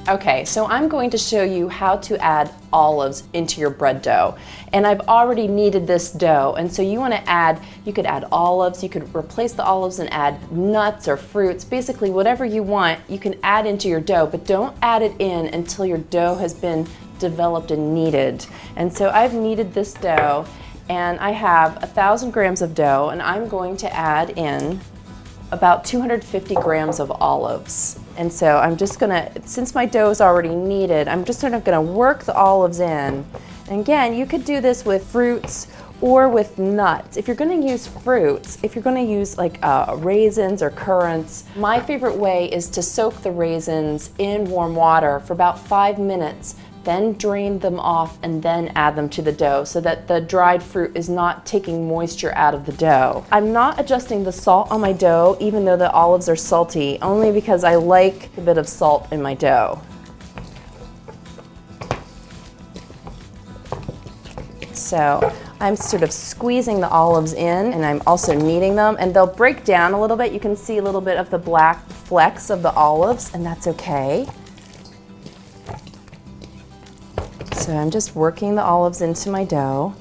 Okay, so I'm going to show you how to add olives into your bread dough. And I've already kneaded this dough, and so you could add olives, you could replace the olives and add nuts or fruits, basically whatever you want, you can add into your dough, but don't add it in until your dough has been developed and kneaded. And so I've kneaded this dough, and I have 1,000 grams of dough, and I'm going to add in about 250 grams of olives. And so I'm just gonna, since my dough is already kneaded, I'm just sort of gonna work the olives in. And again, you could do this with fruits or with nuts. If you're gonna use fruits, if you're gonna use like raisins or currants, my favorite way is to soak the raisins in warm water for about 5 minutes, then drain them off and then add them to the dough so that the dried fruit is not taking moisture out of the dough. I'm not adjusting the salt on my dough even though the olives are salty, only because I like a bit of salt in my dough. So I'm sort of squeezing the olives in, and I'm also kneading them, and they'll break down a little bit. You can see a little bit of the black flecks of the olives, and that's okay. So I'm just working the olives into my dough.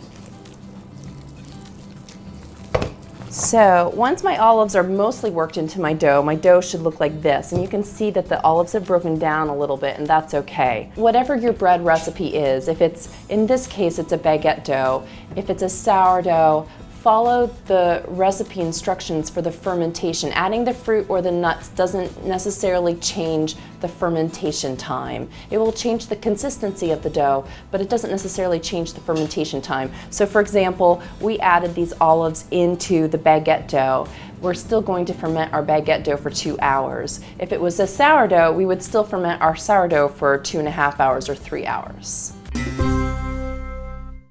So once my olives are mostly worked into my dough should look like this. And you can see that the olives have broken down a little bit, and that's okay. Whatever your bread recipe is, if it's, in this case, it's a baguette dough, if it's a sourdough, follow the recipe instructions for the fermentation. Adding the fruit or the nuts doesn't necessarily change the fermentation time. It will change the consistency of the dough, but it doesn't necessarily change the fermentation time. So for example, we added these olives into the baguette dough. We're still going to ferment our baguette dough for 2 hours. If it was a sourdough, we would still ferment our sourdough for 2.5 hours or 3 hours.